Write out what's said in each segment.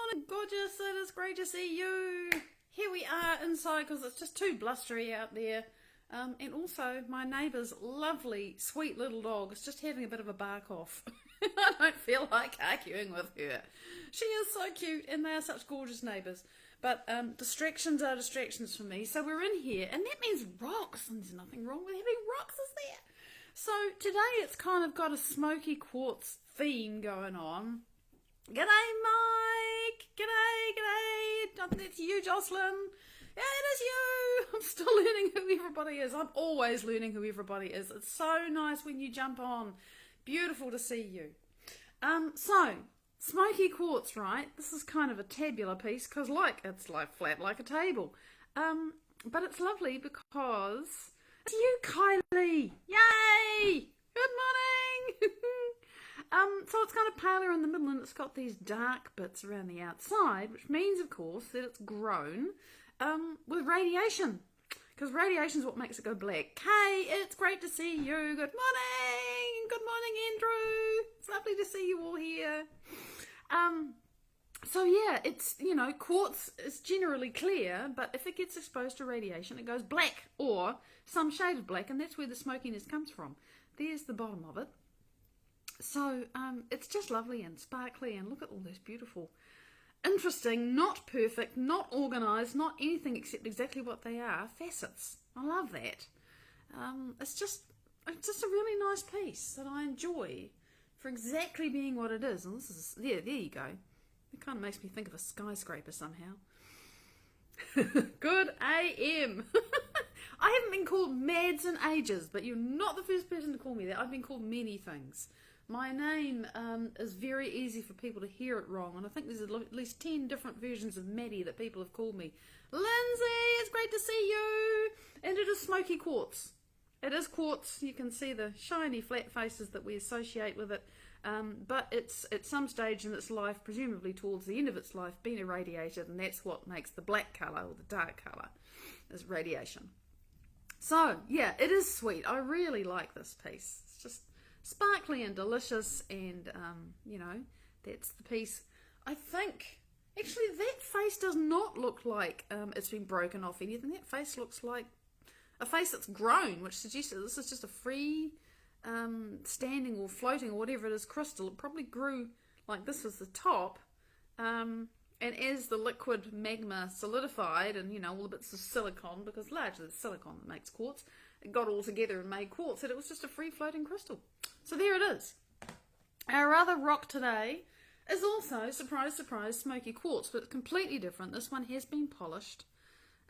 morning, gorgeous. It is great to see you. Here we are inside because it's just too blustery out there. And also my neighbour's lovely, sweet little dog is just having a bit of a bark off. I don't feel like arguing with her. She is so cute and they are such gorgeous neighbours. But distractions are distractions for me. So we're in here and that means rocks. And there's nothing wrong with having rocks, is there? So today it's kind of got a Smoky Quartz theme going on. G'day, Mike. G'day. I think that's you, Jocelyn. Yeah, it is you. I'm still learning who everybody is. I'm always learning who everybody is. It's so nice when you jump on. Beautiful to see you. So Smoky Quartz, right? This is kind of a tabular piece because it's like flat like a table. But it's lovely because it's you, Kylie. Yay! Good morning. So it's kind of paler in the middle and it's got these dark bits around the outside, which means, of course, that it's grown with radiation. Because radiation is what makes it go black. Kay, it's great to see you. Good morning. Good morning, Andrew. It's lovely to see you all here. So yeah, it's, quartz is generally clear, but if it gets exposed to radiation, it goes black or some shade of black, and that's where the smokiness comes from. There's the bottom of it. So it's just lovely and sparkly, and look at all those beautiful, interesting, not perfect, not organised, not anything except exactly what they are, facets. I love that. It's just a really nice piece that I enjoy for exactly being what it is. And this is, there you go. It kind of makes me think of a skyscraper somehow. Good AM. I haven't been called Mads in ages, but you're not the first person to call me that. I've been called many things. My name is very easy for people to hear it wrong, and I think there's at least 10 different versions of Maddie that people have called me. Lindsay, it's great to see you! And it is Smoky Quartz. It is quartz. You can see the shiny flat faces that we associate with it, but it's at some stage in its life, presumably towards the end of its life, been irradiated, and that's what makes the black colour or the dark colour, is radiation. So, yeah, it is sweet. I really like this piece. It's just sparkly and delicious, and that's the piece. I think actually that face does not look like it's been broken off anything. That face looks like a face that's grown, which suggests that this is just a free standing or floating or whatever it is crystal. It probably grew like this as the top, and as the liquid magma solidified and all the bits of silicon, because largely it's silicon that makes quartz, it got all together and made quartz, and it was just a free floating crystal. So there it is. Our other rock today is also, surprise, surprise, Smoky Quartz, but completely different. This one has been polished.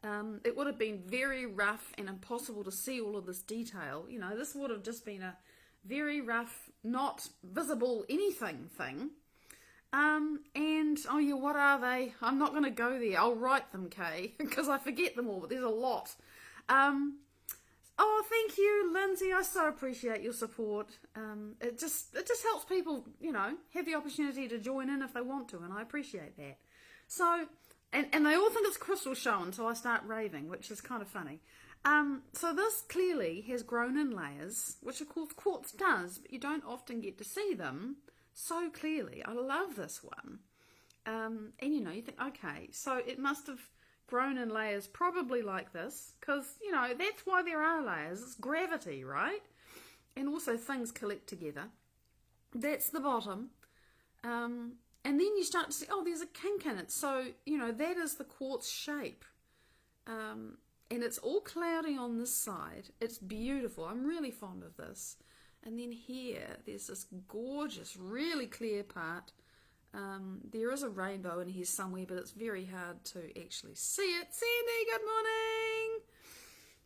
It would have been very rough and impossible to see all of this detail. This would have just been a very rough, not visible anything thing. And, oh yeah, what are they? I'm not going to go there. I'll write them, Kay, because I forget them all, but there's a lot. Oh, thank you, Lindsay. I so appreciate your support. It just helps people, have the opportunity to join in if they want to, and I appreciate that. So, and they all think it's crystal show until I start raving, which is kind of funny. So this clearly has grown in layers, which of course quartz does, but you don't often get to see them so clearly. I love this one. And you think, okay, so it must have grown in layers probably like this, because that's why there are layers. It's gravity, right? And also things collect together. That's the bottom, and then you start to see, oh, there's a kink in it. So that is the quartz shape, and it's all cloudy on this side. It's beautiful. I'm really fond of this. And then here there's this gorgeous, really clear part. There is a rainbow in here somewhere, but it's very hard to actually see it. Sandy, good morning.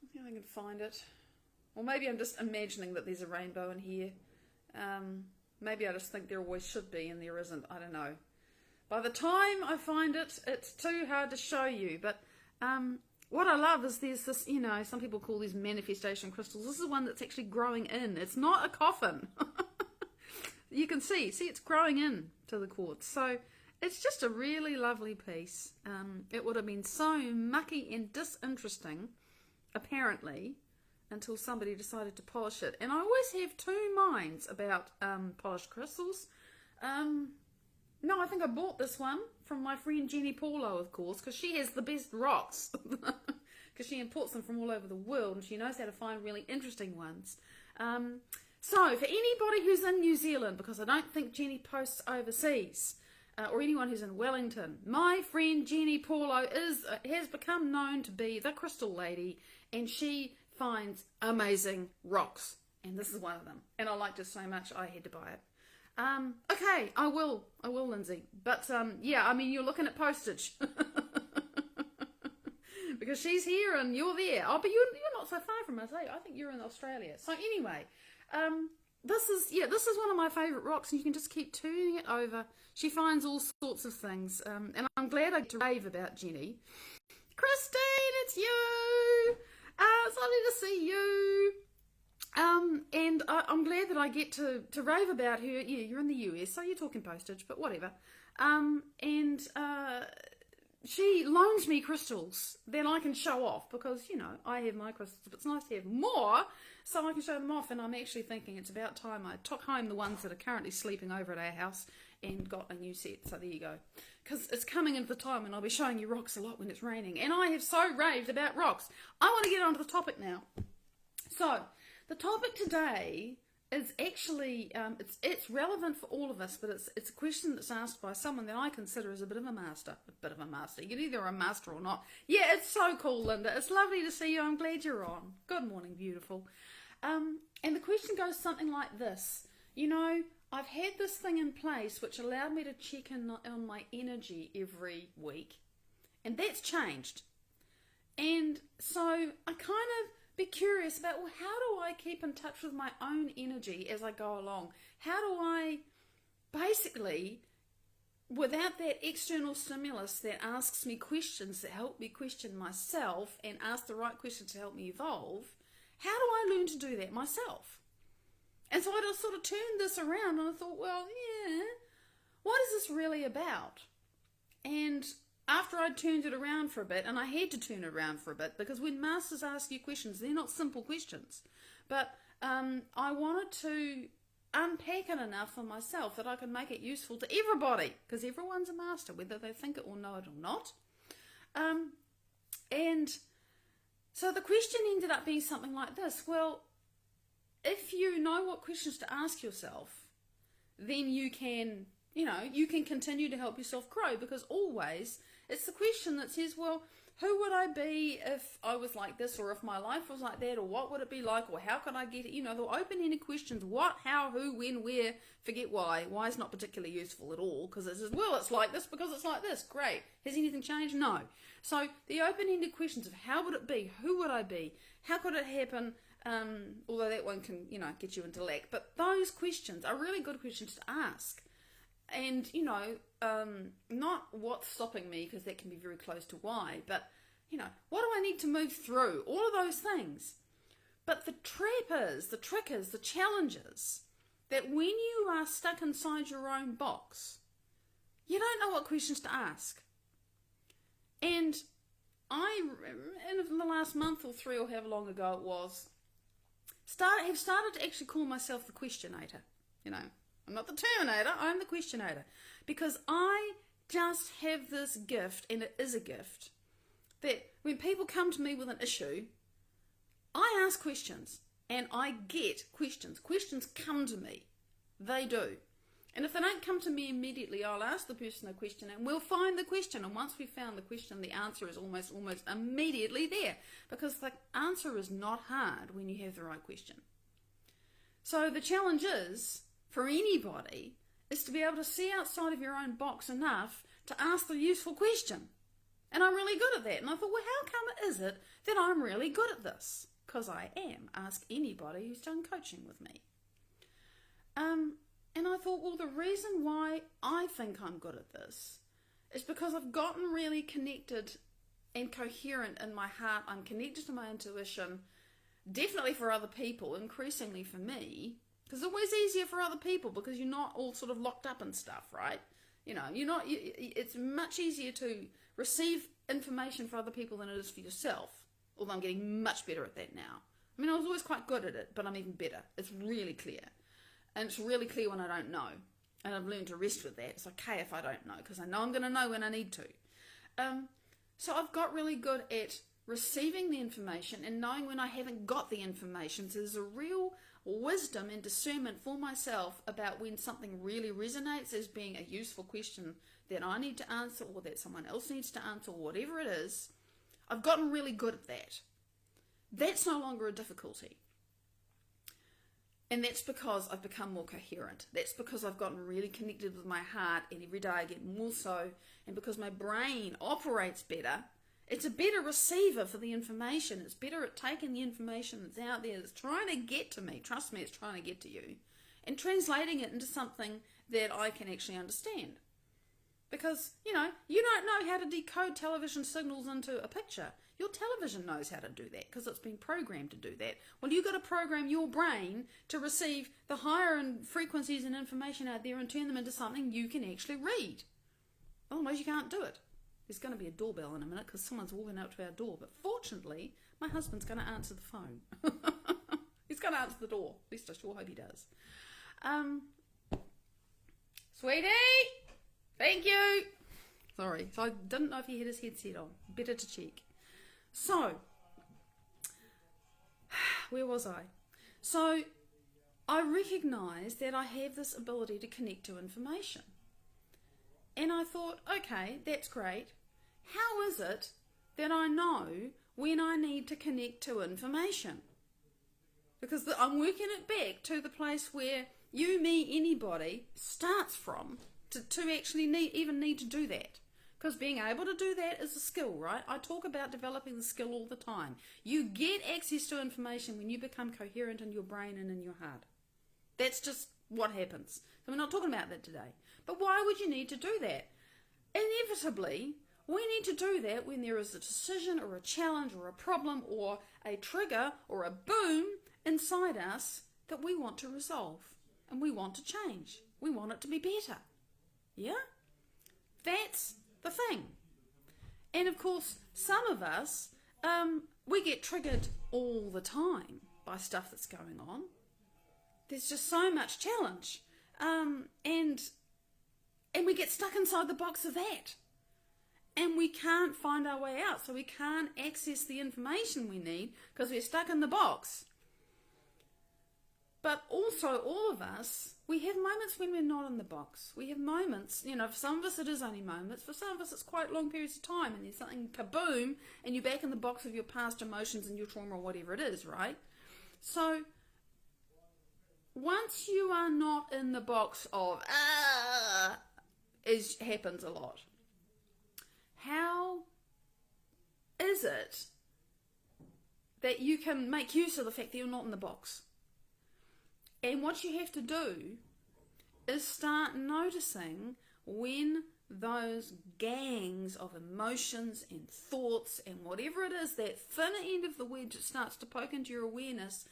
I think I can find it. Or maybe I'm just imagining that there's a rainbow in here. Maybe I just think there always should be and there isn't. I don't know. By the time I find it, it's too hard to show you. But what I love is there's this, some people call these manifestation crystals. This is one that's actually growing in. It's not a coffin. You can see it's growing in to the quartz. So it's just a really lovely piece. It would have been so mucky and disinteresting, apparently, until somebody decided to polish it. And I always have two minds about polished crystals. No, I think I bought this one from my friend Jenny Paulo, of course, because she has the best rocks. Because she imports them from all over the world and she knows how to find really interesting ones. So, for anybody who's in New Zealand, because I don't think Jenny posts overseas, or anyone who's in Wellington, my friend Jenny Paulo has become known to be the crystal lady, and she finds amazing rocks. And this is one of them. And I liked it so much I had to buy it. Okay, I will, Lindsay. But, yeah, I mean, you're looking at postage. Because she's here and you're there. Oh, but you're not so far from us, eh? I think you're in Australia. So anyway, this is one of my favourite rocks, and you can just keep turning it over. She finds all sorts of things. And I'm glad I get to rave about Jenny. Christine, it's you! It's lovely to see you. And I'm glad that I get to rave about her. Yeah, you're in the US, so you're talking postage, but whatever. She loans me crystals that I can show off because, I have my crystals, but it's nice to have more so I can show them off. And I'm actually thinking it's about time I took home the ones that are currently sleeping over at our house and got a new set. So there you go. Because it's coming into the time when I'll be showing you rocks a lot when it's raining. And I have so raved about rocks. I want to get on to the topic now. So, the topic today is actually, it's relevant for all of us, but it's a question that's asked by someone that I consider as a bit of a master. You're either a master or not. Yeah, it's so cool, Linda. It's lovely to see you. I'm glad you're on. Good morning, beautiful. And the question goes something like this. I've had this thing in place which allowed me to check in on my energy every week. And that's changed. And so I kind of be curious about, well, how do I keep in touch with my own energy as I go along? How do I basically, without that external stimulus that asks me questions that help me question myself and ask the right questions to help me evolve, how do I learn to do that myself? And so I just sort of turned this around and I thought, well, yeah, what is this really about? And after I'd turned it around for a bit, and I had to turn it around for a bit, because when masters ask you questions, they're not simple questions. But I wanted to unpack it enough for myself that I could make it useful to everybody, because everyone's a master, whether they think it or know it or not. And so the question ended up being something like this. Well, if you know what questions to ask yourself, then you can continue to help yourself grow, because always it's the question that says, well, who would I be if I was like this, or if my life was like that, or what would it be like, or how could I get it? The open-ended questions, what, how, who, when, where, forget why. Why is not particularly useful at all, because it says, well, it's like this because it's like this. Great. Has anything changed? No. So the open-ended questions of how would it be, who would I be, how could it happen, although that one can, get you into lack. But those questions are really good questions to ask. And, not what's stopping me, because that can be very close to why, but, what do I need to move through? All of those things. But the trick is, the challenge is, that when you are stuck inside your own box, you don't know what questions to ask. And in the last month or 3 or however long ago it was, have started to actually call myself the questionator, I'm not the Terminator, I'm the questionator. Because I just have this gift, and it is a gift, that when people come to me with an issue, I ask questions, and I get questions. Questions come to me. They do. And if they don't come to me immediately, I'll ask the person a question, and we'll find the question. And once we've found the question, the answer is almost immediately there. Because the answer is not hard when you have the right question. So the challenge is, for anybody, is to be able to see outside of your own box enough to ask the useful question. And I'm really good at that. And I thought, well, how come is it that I'm really good at this? Because I am. Ask anybody who's done coaching with me. And I thought, well, the reason why I think I'm good at this is because I've gotten really connected and coherent in my heart. I'm connected to my intuition, definitely for other people, increasingly for me. Because it's always easier for other people because you're not all sort of locked up and stuff, right? It's much easier to receive information for other people than it is for yourself. Although I'm getting much better at that now. I mean, I was always quite good at it, but I'm even better. It's really clear. And it's really clear when I don't know. And I've learned to rest with that. It's okay if I don't know, because I know I'm going to know when I need to. So I've got really good at receiving the information and knowing when I haven't got the information. So there's a real wisdom and discernment for myself about when something really resonates as being a useful question that I need to answer, or that someone else needs to answer, or whatever it is. I've gotten really good at that. That's no longer a difficulty. And that's because I've become more coherent. That's because I've gotten really connected with my heart, and every day I get more so. And because my brain operates better, it's a better receiver for the information. It's better at taking the information that's out there, that's trying to get to me. Trust me, it's trying to get to you. And translating it into something that I can actually understand. Because, you don't know how to decode television signals into a picture. Your television knows how to do that because it's been programmed to do that. Well, you've got to program your brain to receive the higher frequencies and information out there and turn them into something you can actually read. Otherwise, you can't do it. There's going to be a doorbell in a minute because someone's walking up to our door. But fortunately, my husband's going to answer the phone. He's going to answer the door. At least I sure hope he does. Sweetie! Thank you! Sorry. So I didn't know if he had his headset on. Better to check. So, where was I? So, I recognise that I have this ability to connect to information. And I thought, okay, that's great. How is it that I know when I need to connect to information? Because I'm working it back to the place where you, me, anybody starts from to actually need to do that. Because being able to do that is a skill, right? I talk about developing the skill all the time. You get access to information when you become coherent in your brain and in your heart. That's just what happens. So we're not talking about that today. But why would you need to do that? Inevitably, we need to do that when there is a decision or a challenge or a problem or a trigger or a boom inside us that we want to resolve and we want to change. We want it to be better. Yeah? That's the thing. And of course, some of us, we get triggered all the time by stuff that's going on. There's just so much challenge. And we get stuck inside the box of that. And we can't find our way out. So we can't access the information we need because we're stuck in the box. But also, all of us, we have moments when we're not in the box. We have moments, for some of us it is only moments. For some of us it's quite long periods of time. And there's something kaboom, and you're back in the box of your past emotions and your trauma or whatever it is, right? So, once you are not in the box of, it happens a lot. How is it that you can make use of the fact that you're not in the box? And what you have to do is start noticing when those gangs of emotions and thoughts and whatever it is, that thin end of the wedge that starts to poke into your awareness,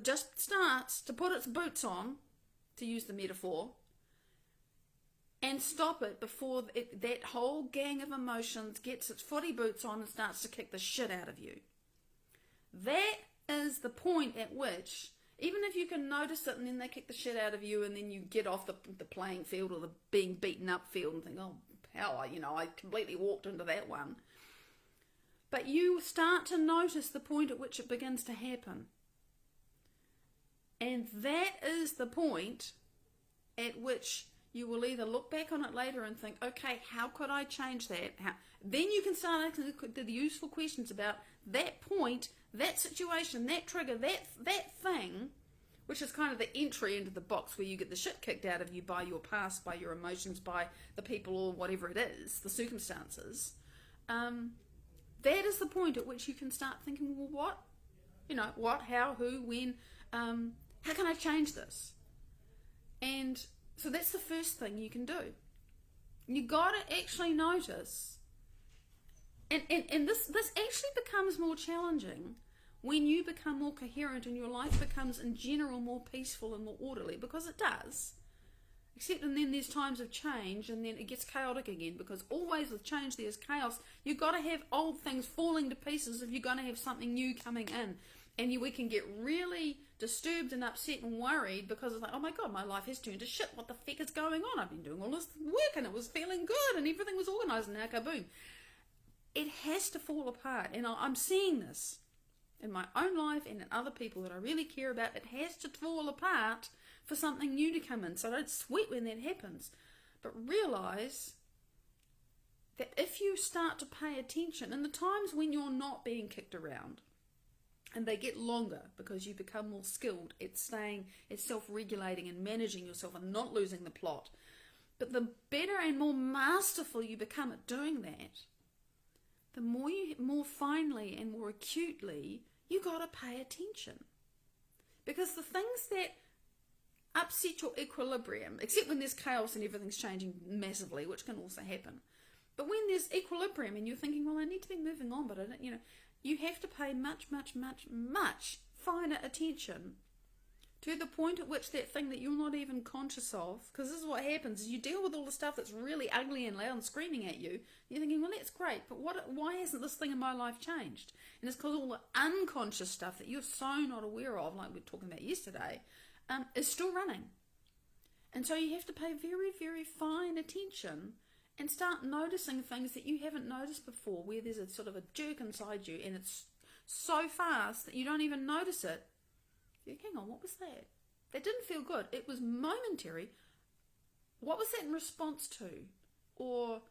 just starts to put its boots on, to use the metaphor, and stop it before that whole gang of emotions gets its footy boots on and starts to kick the shit out of you. That is the point at which, even if you can notice it and then they kick the shit out of you and then you get off the playing field or the being beaten up field and think, oh, hell, I completely walked into that one. But you start to notice the point at which it begins to happen. And that is the point at which you will either look back on it later and think, okay, how could I change that? Then you can start asking the useful questions about that point, that situation, that trigger, that thing, which is kind of the entry into the box where you get the shit kicked out of you by your past, by your emotions, by the people or whatever it is, the circumstances. That is the point at which you can start thinking, well, what, how, who, when, how can I change this? And so that's the first thing you can do. You got to actually notice, and this actually becomes more challenging when you become more coherent and your life becomes in general more peaceful and more orderly, because it does. Except and then there's times of change and then it gets chaotic again, because always with change there's chaos. You've got to have old things falling to pieces if you're going to have something new coming in. we can get really disturbed and upset and worried because it's like, oh my God, my life has turned to shit. What the feck is going on? I've been doing all this work and it was feeling good and everything was organised, and now kaboom. It has to fall apart. And I'm seeing this in my own life and in other people that I really care about. It has to fall apart for something new to come in. So don't sweat when that happens. But realise that if you start to pay attention in the times when you're not being kicked around, and they get longer because you become more skilled at staying, at self-regulating and managing yourself and not losing the plot. But the better and more masterful you become at doing that, the more finely and more acutely you got to pay attention. Because the things that upset your equilibrium, except when there's chaos and everything's changing massively, which can also happen. But when there's equilibrium and you're thinking, well, I need to be moving on, but I don't, you have to pay much, much, much, much finer attention to the point at which that thing that you're not even conscious of, because this is what happens, is you deal with all the stuff that's really ugly and loud and screaming at you. You're thinking, well, that's great, but why hasn't this thing in my life changed? And it's because all the unconscious stuff that you're so not aware of, like we were talking about yesterday, is still running. And so you have to pay very, very fine attention and start noticing things that you haven't noticed before, where there's a sort of a jerk inside you and it's so fast that you don't even notice it. You think, hang on, what was that? That didn't feel good. It was momentary. What was that in response to? Or,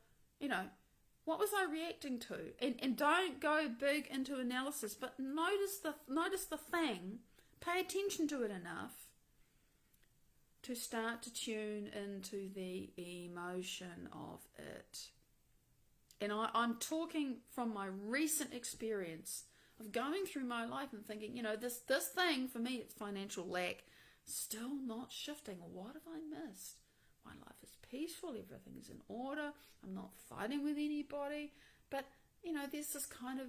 what was I reacting to? And don't go big into analysis, but notice the thing, pay attention to it enough to start to tune into the emotion of it. And I'm talking from my recent experience of going through my life and thinking, this thing, for me, it's financial lack, still not shifting. What have I missed? My life is peaceful, everything's in order, I'm not fighting with anybody, but, there's this kind of,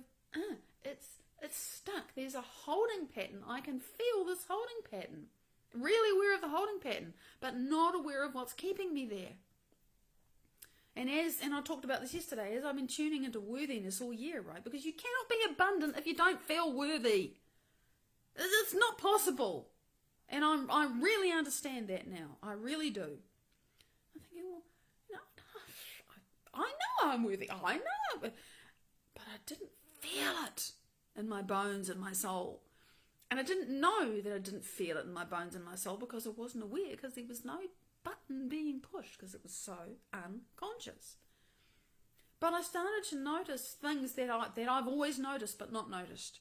it's stuck. There's a holding pattern. I can feel this holding pattern. Really aware of the holding pattern, but not aware of what's keeping me there. And I talked about this yesterday, as I've been tuning into worthiness all year, right? Because you cannot be abundant if you don't feel worthy. It's not possible. And I really understand that now. I really do. I'm thinking, well, I know I'm worthy. I know. But I didn't feel it in my bones and my soul. And I didn't know that I didn't feel it in my bones and my soul because I wasn't aware, because there was no button being pushed, because it was so unconscious. But I started to notice things that I've always noticed but not noticed.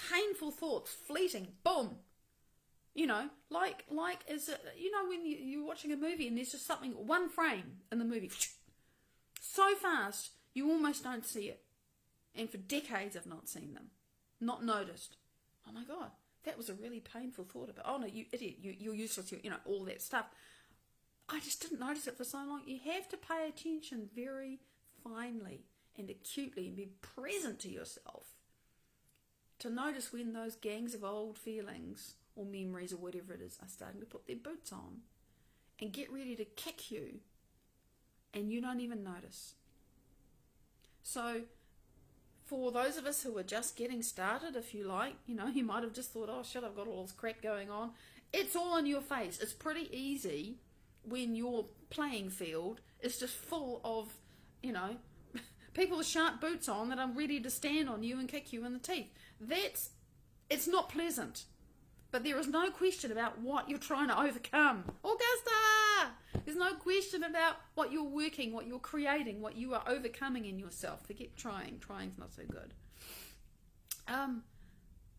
Painful thoughts, fleeting, boom. Like is it, when you're watching a movie and there's just something, one frame in the movie, so fast you almost don't see it. And for decades I've not seen them, not noticed. Oh my God, that was a really painful thought about, oh no, you idiot, you're useless, all that stuff. I just didn't notice it for so long. You have to pay attention very finely and acutely and be present to yourself to notice when those gangs of old feelings or memories or whatever it is are starting to put their boots on and get ready to kick you, and you don't even notice. So for those of us who are just getting started, if you like, you might have just thought, oh shit, I've got all this crap going on. It's all in your face. It's pretty easy when your playing field is just full of, people with sharp boots on that are ready to stand on you and kick you in the teeth. It's not pleasant. But there is no question about what you're trying to overcome. Augusta! There's no question about what you're working, what you're creating, what you are overcoming in yourself. Forget trying. Trying's not so good.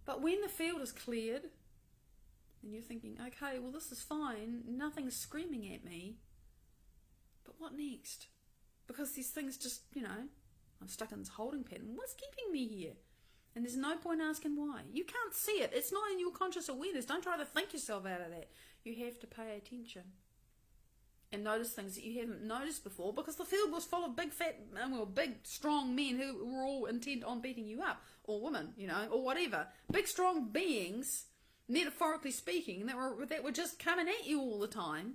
But when the field is cleared, and you're thinking, okay, well, this is fine. Nothing's screaming at me. But what next? Because these things just, I'm stuck in this holding pattern. What's keeping me here? And there's no point asking why. You can't see it. It's not in your conscious awareness. Don't try to think yourself out of that. You have to pay attention and notice things that you haven't noticed before, because the field was full of big, strong men who were all intent on beating you up, or women, or whatever. Big, strong beings, metaphorically speaking, that were just coming at you all the time.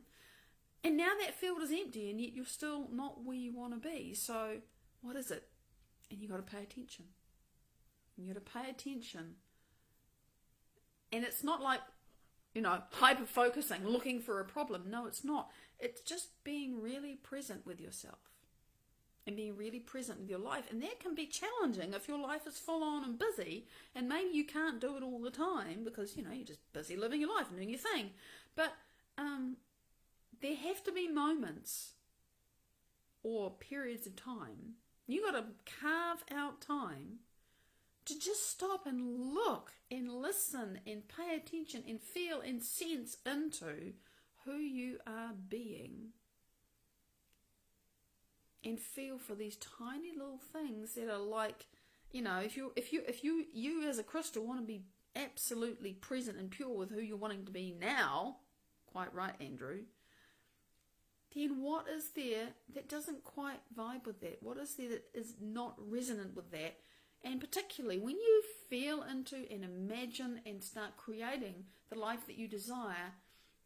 And now that field is empty, and yet you're still not where you want to be. So what is it? And you got to pay attention. You got to pay attention And it's not like, hyper focusing, looking for a problem. No, it's not. It's just being really present with yourself and being really present with your life. And that can be challenging if your life is full on and busy, and maybe you can't do it all the time because, you're just busy living your life and doing your thing. But there have to be moments or periods of time. You got to carve out time to just stop and look and listen and pay attention and feel and sense into who you are being, and feel for these tiny little things that are like, if you as a crystal want to be absolutely present and pure with who you're wanting to be now, quite right, Andrew, then what is there that doesn't quite vibe with that? What is there that is not resonant with that? And particularly when you feel into and imagine and start creating the life that you desire,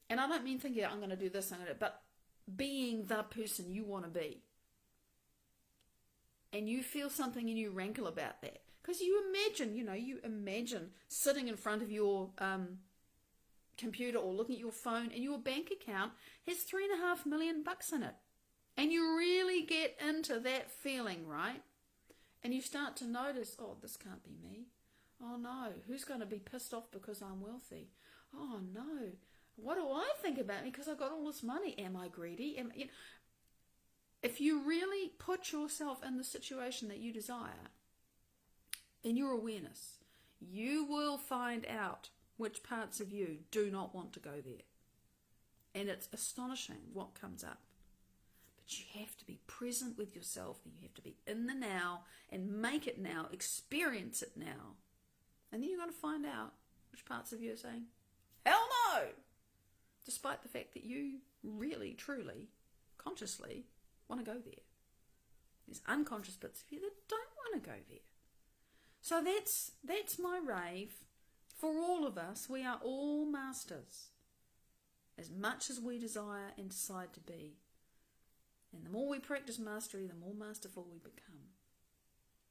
and I don't mean thinking, I'm going to do this, but being the person you want to be. And you feel something and you rankle about that. Because you imagine sitting in front of your computer or looking at your phone, and your bank account has $3.5 million in it. And you really get into that feeling, right? And you start to notice, oh, this can't be me. Oh no, who's going to be pissed off because I'm wealthy? Oh no, what do I think about me because I've got all this money? Am I greedy? If you really put yourself in the situation that you desire, in your awareness, you will find out which parts of you do not want to go there. And it's astonishing what comes up. But you have to be present with yourself, and you have to be in the now and make it now, experience it now. And then you're going to find out which parts of you are saying, hell no! Despite the fact that you really, truly, consciously want to go there. There's unconscious bits of you that don't want to go there. So that's my rave. For all of us, we are all masters, as much as we desire and decide to be. And the more we practice mastery, the more masterful we become.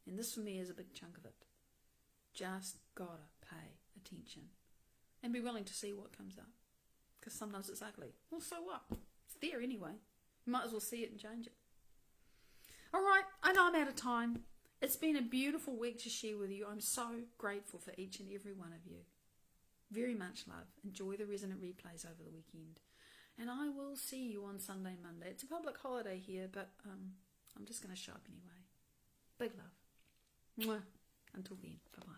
And this for me is a big chunk of it. Just gotta pay attention and be willing to see what comes up. Because sometimes it's ugly. Well, so what? It's there anyway. You might as well see it and change it. Alright, I know I'm out of time. It's been a beautiful week to share with you. I'm so grateful for each and every one of you. Very much love. Enjoy the resonant replays over the weekend. And I will see you on Sunday, Monday. It's a public holiday here, but I'm just going to show up anyway. Big love. Mwah. Until then, bye-bye.